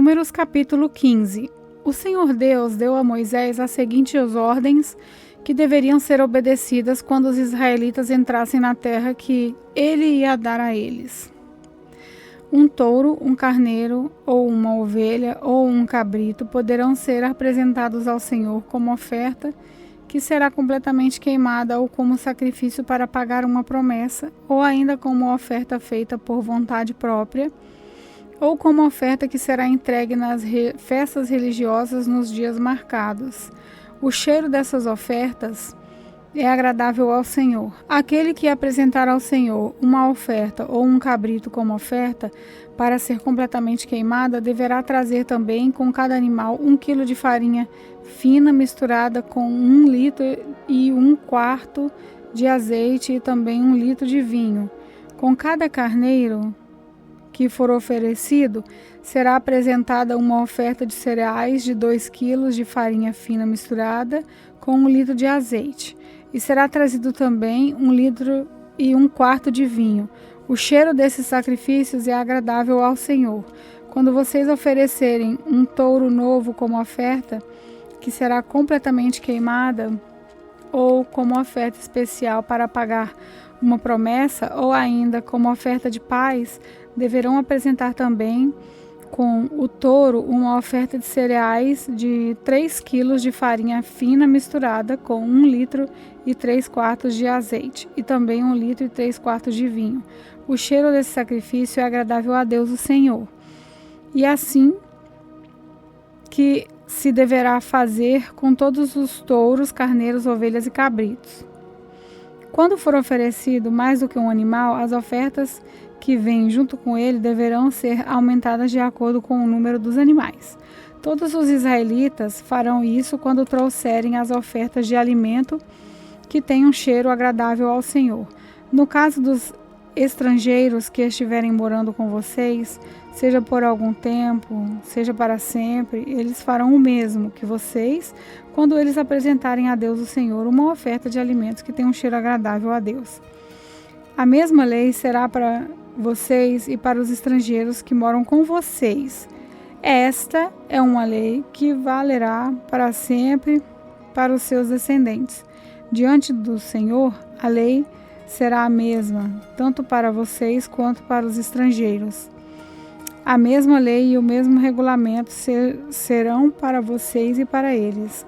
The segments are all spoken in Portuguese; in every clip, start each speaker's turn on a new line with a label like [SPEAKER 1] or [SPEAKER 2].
[SPEAKER 1] Números capítulo 15. O Senhor Deus deu a Moisés as seguintes ordens que deveriam ser obedecidas quando os israelitas entrassem na terra que ele ia dar a eles. Um touro, um carneiro, ou uma ovelha, ou um cabrito poderão ser apresentados ao Senhor como oferta, que será completamente queimada, ou como sacrifício para pagar uma promessa, ou ainda como oferta feita por vontade própria, ou como oferta que será entregue nas festas religiosas nos dias marcados. O cheiro dessas ofertas é agradável ao Senhor. Aquele que apresentar ao Senhor uma oferta ou um cabrito como oferta para ser completamente queimada, deverá trazer também com cada animal 1 quilo de farinha fina misturada com 1 litro e 1/4 de azeite e também 1 litro de vinho. Com cada carneiro que for oferecido, será apresentada uma oferta de cereais de 2 quilos de farinha fina misturada com 1 litro de azeite. E será trazido também 1 litro e 1/4 de vinho. O cheiro desses sacrifícios é agradável ao Senhor. Quando vocês oferecerem um touro novo como oferta, que será completamente queimada, ou como oferta especial para pagar uma promessa, ou ainda como oferta de paz, deverão apresentar também com o touro uma oferta de cereais de 3 quilos de farinha fina misturada com 1 litro e 3/4 de azeite e também 1 litro e 3/4 de vinho. O cheiro desse sacrifício é agradável a Deus, o Senhor. E assim que se deverá fazer com todos os touros, carneiros, ovelhas e cabritos. Quando for oferecido mais do que um animal, as ofertas que vêm junto com ele deverão ser aumentadas de acordo com o número dos animais. Todos os israelitas farão isso quando trouxerem as ofertas de alimento que tenham um cheiro agradável ao Senhor. No caso dos estrangeiros que estiverem morando com vocês, seja por algum tempo, seja para sempre, eles farão o mesmo que vocês quando eles apresentarem a Deus o Senhor uma oferta de alimentos que tenham um cheiro agradável a Deus. A mesma lei será para vocês e para os estrangeiros que moram com vocês. Esta é uma lei que valerá para sempre para os seus descendentes. Diante do Senhor, a lei será a mesma, tanto para vocês quanto para os estrangeiros. A mesma lei e o mesmo regulamento serão para vocês e para eles.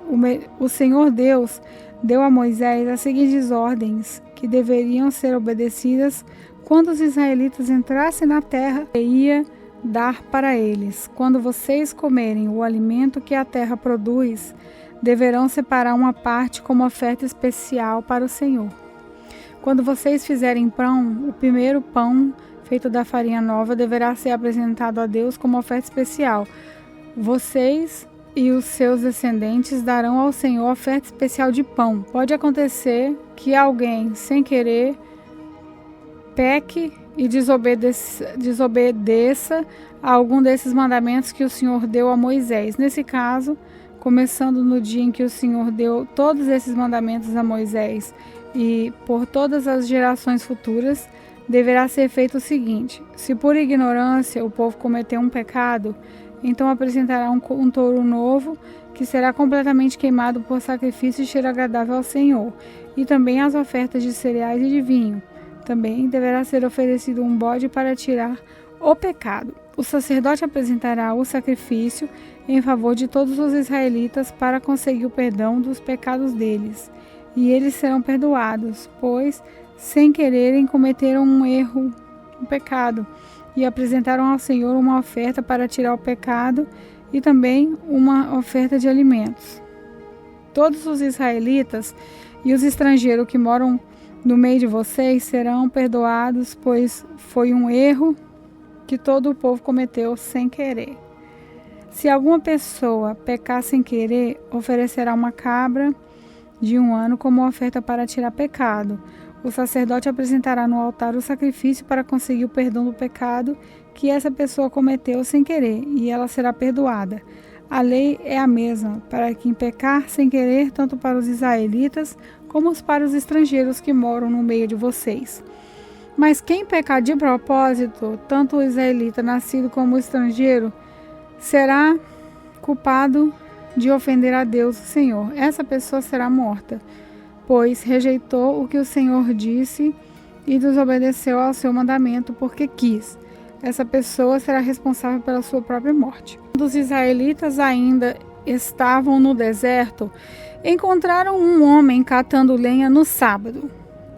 [SPEAKER 1] O Senhor Deus deu a Moisés as seguintes ordens que deveriam ser obedecidas quando os israelitas entrassem na terra que ia dar para eles. Quando vocês comerem o alimento que a terra produz, deverão separar uma parte como oferta especial para o Senhor. Quando vocês fizerem pão, o primeiro pão feito da farinha nova deverá ser apresentado a Deus como oferta especial. Vocês e os seus descendentes darão ao Senhor oferta especial de pão. Pode acontecer que alguém, sem querer, peque e desobedeça a algum desses mandamentos que o Senhor deu a Moisés. Nesse caso, começando no dia em que o Senhor deu todos esses mandamentos a Moisés e por todas as gerações futuras, deverá ser feito o seguinte: se por ignorância o povo cometer um pecado, então apresentará um touro novo, que será completamente queimado por sacrifício e cheiro agradável ao Senhor, e também as ofertas de cereais e de vinho. Também deverá ser oferecido um bode para tirar o pecado. O sacerdote apresentará o sacrifício em favor de todos os israelitas para conseguir o perdão dos pecados deles, e eles serão perdoados, pois, sem quererem, cometeram um pecado, e apresentaram ao Senhor uma oferta para tirar o pecado e também uma oferta de alimentos. Todos os israelitas e os estrangeiros que moram no meio de vocês serão perdoados, pois foi um erro que todo o povo cometeu sem querer. Se alguma pessoa pecar sem querer, oferecerá uma cabra de 1 ano como oferta para tirar pecado. O sacerdote apresentará no altar o sacrifício para conseguir o perdão do pecado que essa pessoa cometeu sem querer, e ela será perdoada. A lei é a mesma para quem pecar sem querer, tanto para os israelitas como para os estrangeiros que moram no meio de vocês. Mas quem pecar de propósito, tanto o israelita nascido como o estrangeiro, será culpado de ofender a Deus, o Senhor. Essa pessoa será morta, pois rejeitou o que o Senhor disse e desobedeceu ao seu mandamento porque quis. Essa pessoa será responsável pela sua própria morte. Quando os israelitas ainda estavam no deserto, encontraram um homem catando lenha no sábado.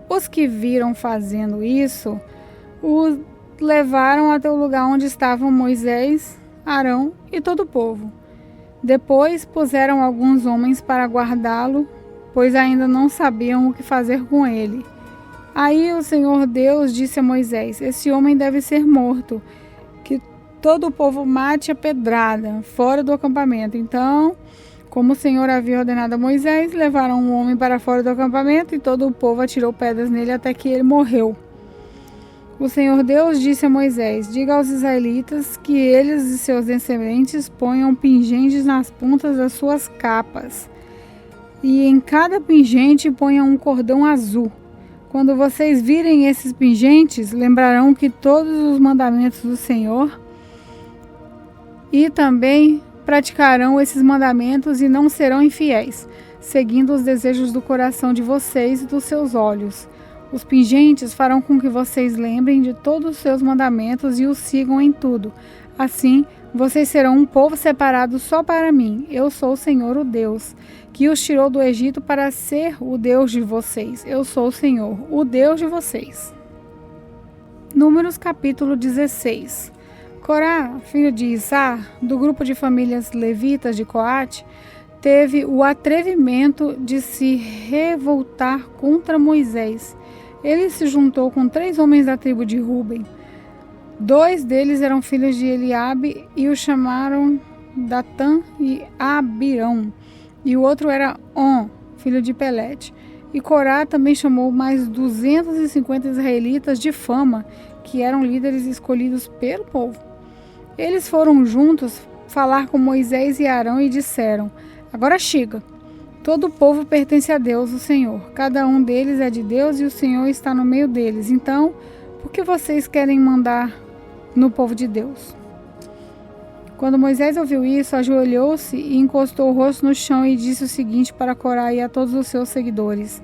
[SPEAKER 1] Os que viram fazendo isso o levaram até o lugar onde estavam Moisés, Arão e todo o povo. Depois puseram alguns homens para guardá-lo, pois ainda não sabiam o que fazer com ele. Aí o Senhor Deus disse a Moisés: esse homem deve ser morto, que todo o povo mate a pedrada, fora do acampamento. Então, como o Senhor havia ordenado a Moisés, levaram um homem para fora do acampamento e todo o povo atirou pedras nele até que ele morreu. O Senhor Deus disse a Moisés: diga aos israelitas que eles e seus descendentes ponham pingentes nas pontas das suas capas, e em cada pingente ponham um cordão azul. Quando vocês virem esses pingentes, lembrarão que todos os mandamentos do Senhor e também praticarão esses mandamentos e não serão infiéis, seguindo os desejos do coração de vocês e dos seus olhos. Os pingentes farão com que vocês lembrem de todos os seus mandamentos e os sigam em tudo. Assim, vocês serão um povo separado só para mim. Eu sou o Senhor, o Deus, que os tirou do Egito para ser o Deus de vocês. Eu sou o Senhor, o Deus de vocês. Números capítulo 16. Corá, filho de Izar, do grupo de famílias levitas de Coate, teve o atrevimento de se revoltar contra Moisés. Ele se juntou com 3 homens da tribo de Ruben. 2 deles eram filhos de Eliabe e o chamaram Datã e Abirão. E o outro era On, filho de Pelete. E Corá também chamou mais 250 israelitas de fama, que eram líderes escolhidos pelo povo. Eles foram juntos falar com Moisés e Arão e disseram: agora chega. Todo o povo pertence a Deus, o Senhor. Cada um deles é de Deus e o Senhor está no meio deles. Então, por que vocês querem mandar no povo de Deus? Quando Moisés ouviu isso, ajoelhou-se e encostou o rosto no chão e disse o seguinte para Corá e a todos os seus seguidores: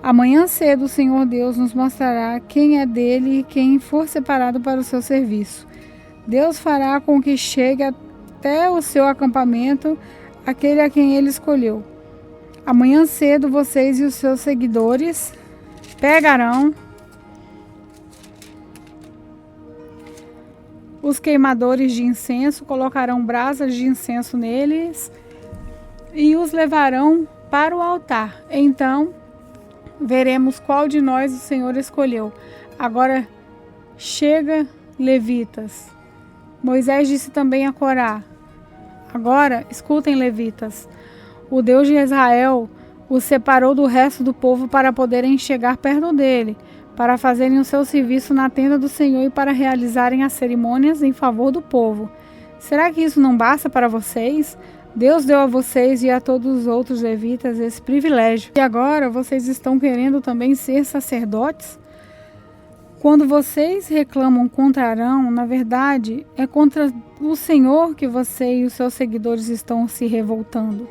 [SPEAKER 1] amanhã cedo o Senhor Deus nos mostrará quem é dele e quem for separado para o seu serviço. Deus fará com que chegue até o seu acampamento aquele a quem ele escolheu. Amanhã cedo vocês e os seus seguidores pegarão os queimadores de incenso, colocarão brasas de incenso neles e os levarão para o altar. Então veremos qual de nós o Senhor escolheu. Agora chega, levitas. Moisés disse também a Corá: agora escutem, levitas. O Deus de Israel os separou do resto do povo para poderem chegar perto dele, para fazerem o seu serviço na tenda do Senhor e para realizarem as cerimônias em favor do povo. Será que isso não basta para vocês? Deus deu a vocês e a todos os outros levitas esse privilégio. E agora vocês estão querendo também ser sacerdotes? Quando vocês reclamam contra Arão, na verdade, é contra o Senhor que você e os seus seguidores estão se revoltando.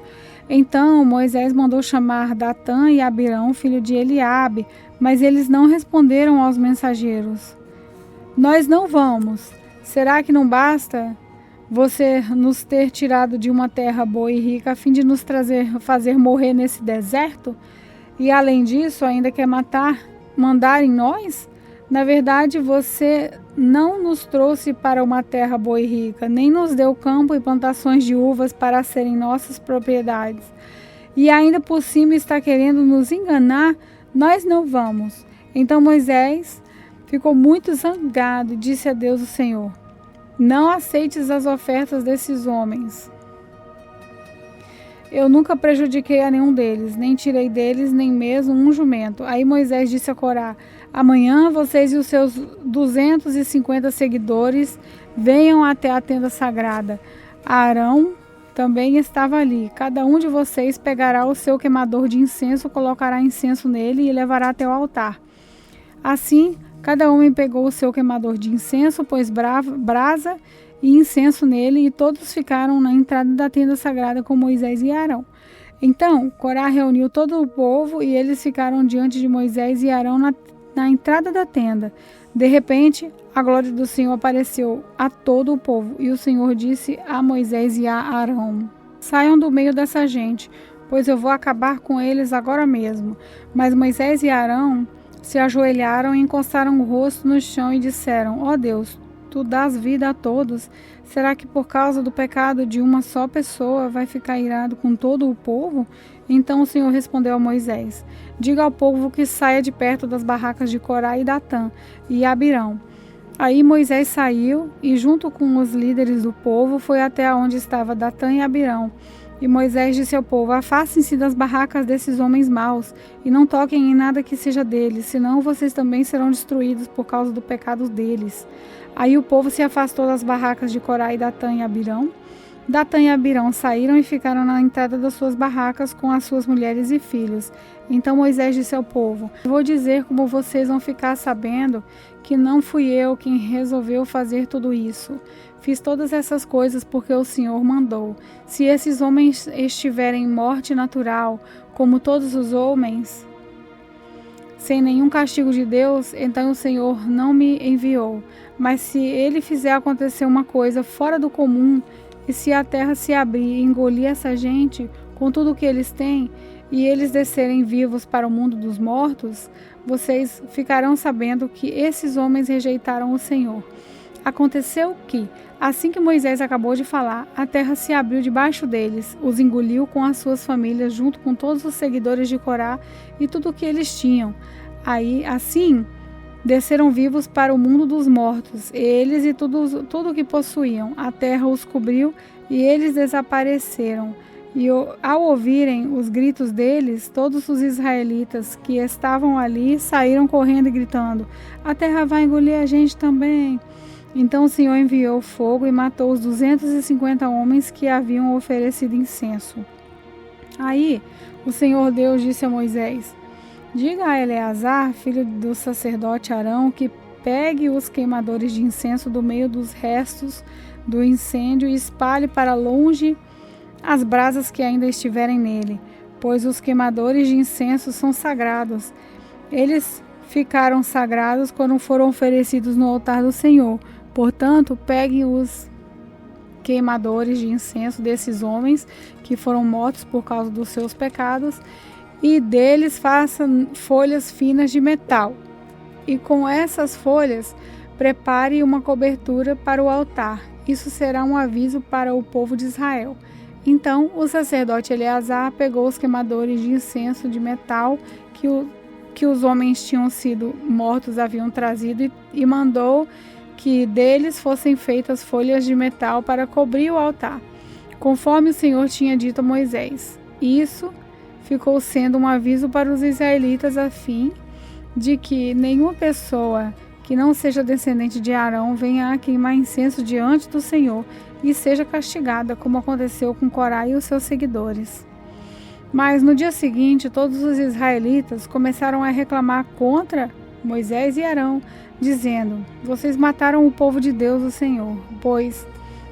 [SPEAKER 1] Então Moisés mandou chamar Datã e Abirão, filho de Eliabe, mas eles não responderam aos mensageiros. Nós não vamos. Será que não basta você nos ter tirado de uma terra boa e rica a fim de nos fazer morrer nesse deserto? E além disso, ainda quer mandar em nós? Na verdade, você não nos trouxe para uma terra boa e rica, nem nos deu campo e plantações de uvas para serem nossas propriedades. E ainda por cima está querendo nos enganar? Nós não vamos. Então Moisés ficou muito zangado e disse a Deus o Senhor: não aceites as ofertas desses homens. Eu nunca prejudiquei a nenhum deles, nem tirei deles nem mesmo um jumento. Aí Moisés disse a Corá: amanhã vocês e os seus 250 seguidores venham até a tenda sagrada. Arão também estava ali. Cada um de vocês pegará o seu queimador de incenso, colocará incenso nele e levará até o altar. Assim, cada homem pegou o seu queimador de incenso, pôs brasa e incenso nele, e todos ficaram na entrada da tenda sagrada com Moisés e Arão. Então Corá reuniu todo o povo, e eles ficaram diante de Moisés e Arão na entrada da tenda. De repente, a glória do Senhor apareceu a todo o povo, e o Senhor disse a Moisés e a Arão: saiam do meio dessa gente, pois eu vou acabar com eles agora mesmo. Mas Moisés e Arão se ajoelharam e encostaram o rosto no chão e disseram: ó Deus, tu dás vida a todos. Será que por causa do pecado de uma só pessoa vai ficar irado com todo o povo? Então o Senhor respondeu a Moisés: diga ao povo que saia de perto das barracas de Corá e Datã e Abirão. Aí Moisés saiu e, junto com os líderes do povo, foi até onde estava Datã e Abirão. E Moisés disse ao povo: afastem-se das barracas desses homens maus e não toquem em nada que seja deles, senão vocês também serão destruídos por causa do pecado deles. Aí o povo se afastou das barracas de Corá e Datã e Abirão. Datã e Abirão saíram e ficaram na entrada das suas barracas com as suas mulheres e filhos. Então Moisés disse ao povo: vou dizer como vocês vão ficar sabendo que não fui eu quem resolveu fazer tudo isso. Fiz todas essas coisas porque o Senhor mandou. Se esses homens estiverem em morte natural, como todos os homens, sem nenhum castigo de Deus, então o Senhor não me enviou. Mas se ele fizer acontecer uma coisa fora do comum, e se a terra se abrir e engolir essa gente com tudo o que eles têm, e eles descerem vivos para o mundo dos mortos, vocês ficarão sabendo que esses homens rejeitaram o Senhor. Aconteceu que, assim que Moisés acabou de falar, a terra se abriu debaixo deles, os engoliu com as suas famílias, junto com todos os seguidores de Corá e tudo o que eles tinham. Assim, desceram vivos para o mundo dos mortos, eles e tudo o que possuíam. A terra os cobriu e eles desapareceram. E ao ouvirem os gritos deles, todos os israelitas que estavam ali saíram correndo e gritando: a terra vai engolir a gente também. Então o Senhor enviou fogo e matou os 250 homens que haviam oferecido incenso. Aí o Senhor Deus disse a Moisés: diga a Eleazar, filho do sacerdote Arão, que pegue os queimadores de incenso do meio dos restos do incêndio e espalhe para longe as brasas que ainda estiverem nele, pois os queimadores de incenso são sagrados. Eles ficaram sagrados quando foram oferecidos no altar do Senhor. Portanto, peguem os queimadores de incenso desses homens que foram mortos por causa dos seus pecados, e deles façam folhas finas de metal. E com essas folhas, prepare uma cobertura para o altar. Isso será um aviso para o povo de Israel. Então o sacerdote Eleazar pegou os queimadores de incenso de metal que os homens tinham sido mortos haviam trazido e mandou que deles fossem feitas folhas de metal para cobrir o altar, conforme o Senhor tinha dito a Moisés. Isso ficou sendo um aviso para os israelitas a fim de que nenhuma pessoa que não seja descendente de Arão venha a queimar incenso diante do Senhor e seja castigada, como aconteceu com Corá e os seus seguidores. Mas no dia seguinte, todos os israelitas começaram a reclamar contra Moisés e Arão, dizendo: vocês mataram o povo de Deus, o Senhor. Pois,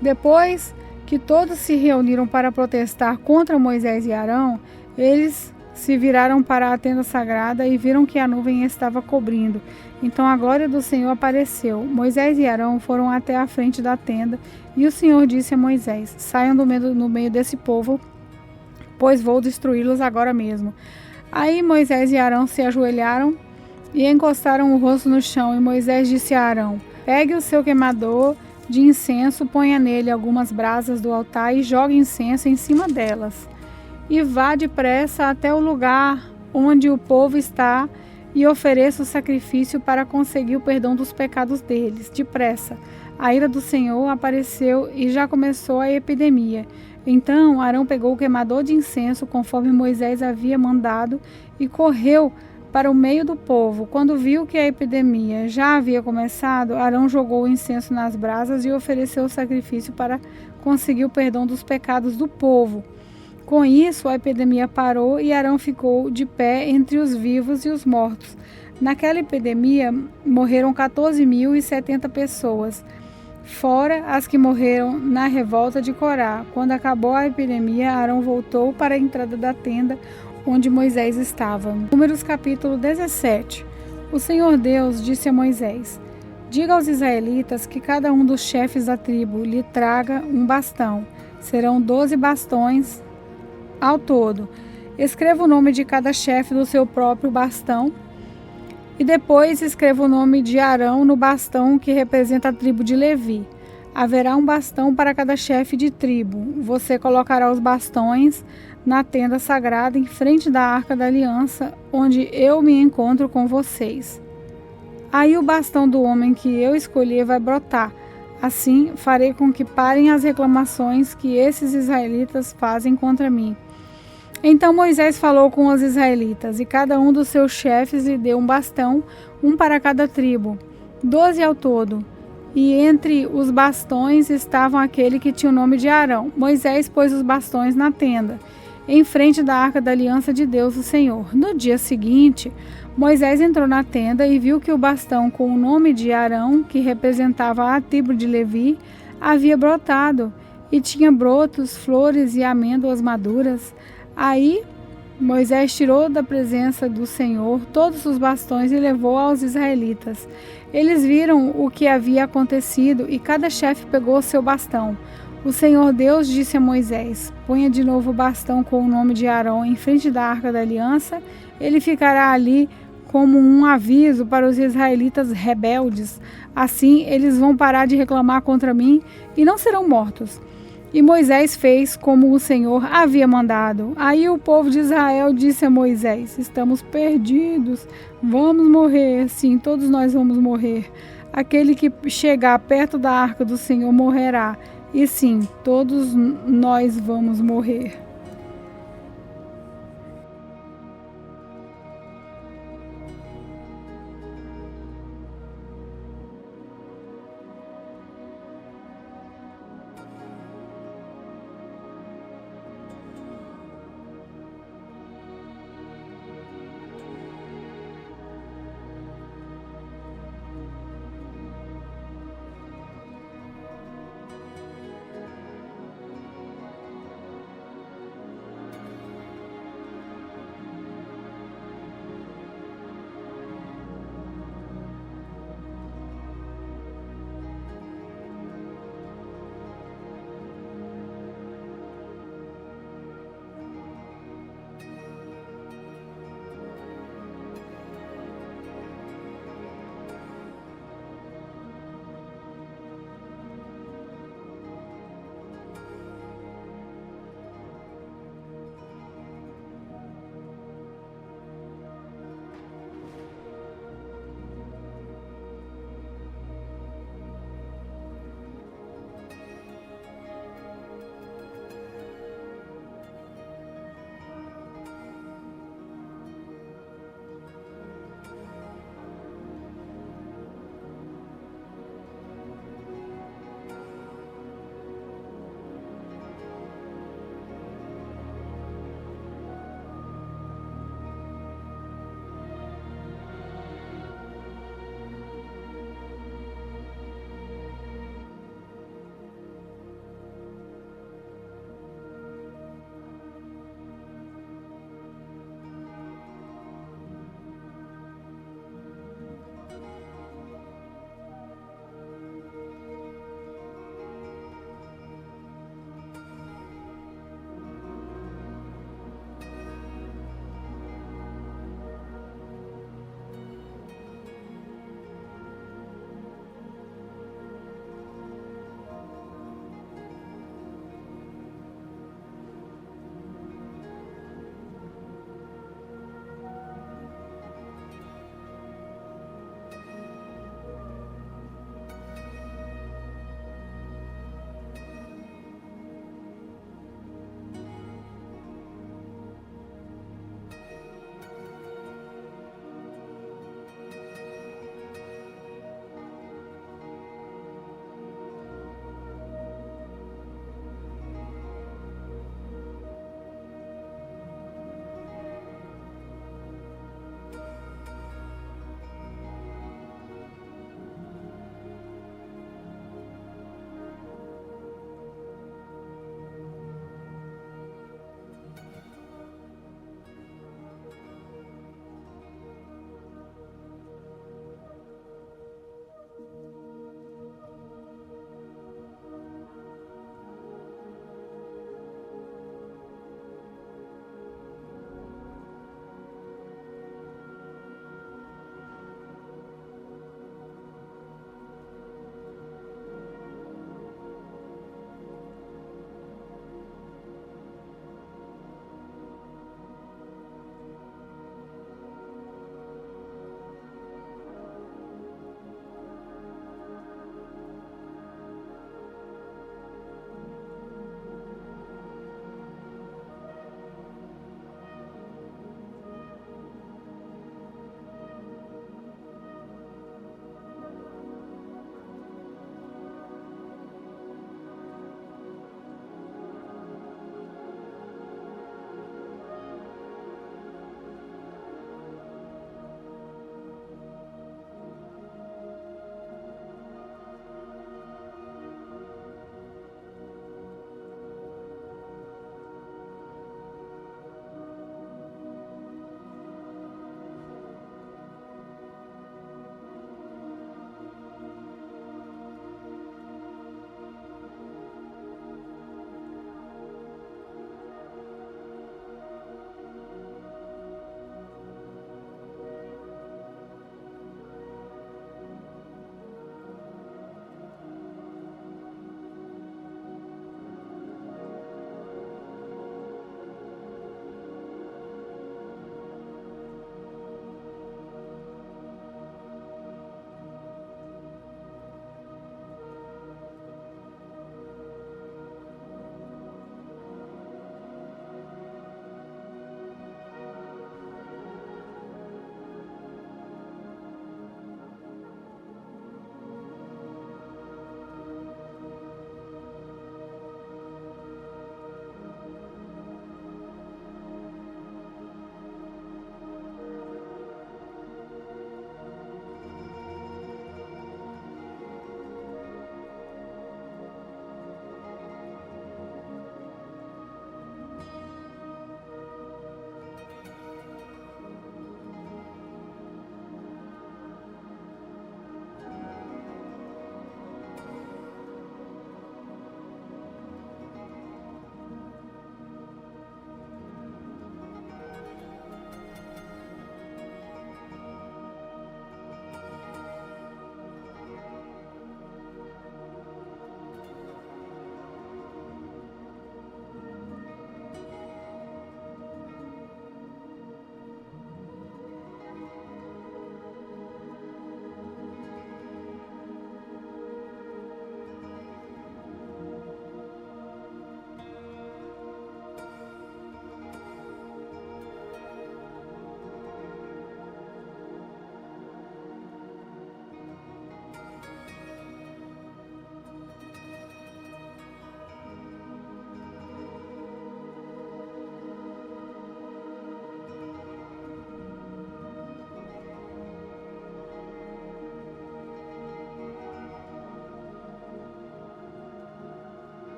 [SPEAKER 1] depois que todos se reuniram para protestar contra Moisés e Arão, eles se viraram para a tenda sagrada e viram que a nuvem estava cobrindo. Então a glória do Senhor apareceu. Moisés e Arão foram até a frente da tenda, e o Senhor disse a Moisés: saiam no meio desse povo, pois vou destruí-los agora mesmo. Aí Moisés e Arão se ajoelharam e encostaram o rosto no chão, e Moisés disse a Arão: pegue o seu queimador de incenso, ponha nele algumas brasas do altar e jogue incenso em cima delas. E vá depressa até o lugar onde o povo está e ofereça o sacrifício para conseguir o perdão dos pecados deles. Depressa. A ira do Senhor apareceu e já começou a epidemia. Então Arão pegou o queimador de incenso, conforme Moisés havia mandado, e correu para o meio do povo. Quando viu que a epidemia já havia começado, Arão jogou o incenso nas brasas e ofereceu o sacrifício para conseguir o perdão dos pecados do povo. Com isso, a epidemia parou e Arão ficou de pé entre os vivos e os mortos. Naquela epidemia, morreram 14.070 pessoas. fora as que morreram na revolta de Corá. Quando acabou a epidemia, Arão voltou para a entrada da tenda onde Moisés estava. Números capítulo 17. O Senhor Deus disse a Moisés: diga aos israelitas que cada um dos chefes da tribo lhe traga um bastão. Serão 12 bastões ao todo. Escreva o nome de cada chefe do seu próprio bastão e depois escreva o nome de Arão no bastão que representa a tribo de Levi. Haverá um bastão para cada chefe de tribo. Você colocará os bastões na tenda sagrada em frente da Arca da Aliança, onde eu me encontro com vocês. Aí o bastão do homem que eu escolher vai brotar. Assim farei com que parem as reclamações que esses israelitas fazem contra mim. Então Moisés falou com os israelitas, e cada um dos seus chefes lhe deu um bastão, um para cada tribo, 12 ao todo. E entre os bastões estavam aquele que tinha o nome de Arão. Moisés pôs os bastões na tenda, em frente da Arca da Aliança de Deus, o Senhor. No dia seguinte, Moisés entrou na tenda e viu que o bastão com o nome de Arão, que representava a tribo de Levi, havia brotado, e tinha brotos, flores e amêndoas maduras. Aí Moisés tirou da presença do Senhor todos os bastões e levou aos israelitas. Eles viram o que havia acontecido e cada chefe pegou seu bastão. O Senhor Deus disse a Moisés: ponha de novo o bastão com o nome de Arão em frente da Arca da Aliança. Ele ficará ali como um aviso para os israelitas rebeldes. Assim eles vão parar de reclamar contra mim e não serão mortos. E Moisés fez como o Senhor havia mandado. Aí o povo de Israel disse a Moisés: estamos perdidos, vamos morrer, sim, todos nós vamos morrer. Aquele que chegar perto da arca do Senhor morrerá, e sim, todos nós vamos morrer.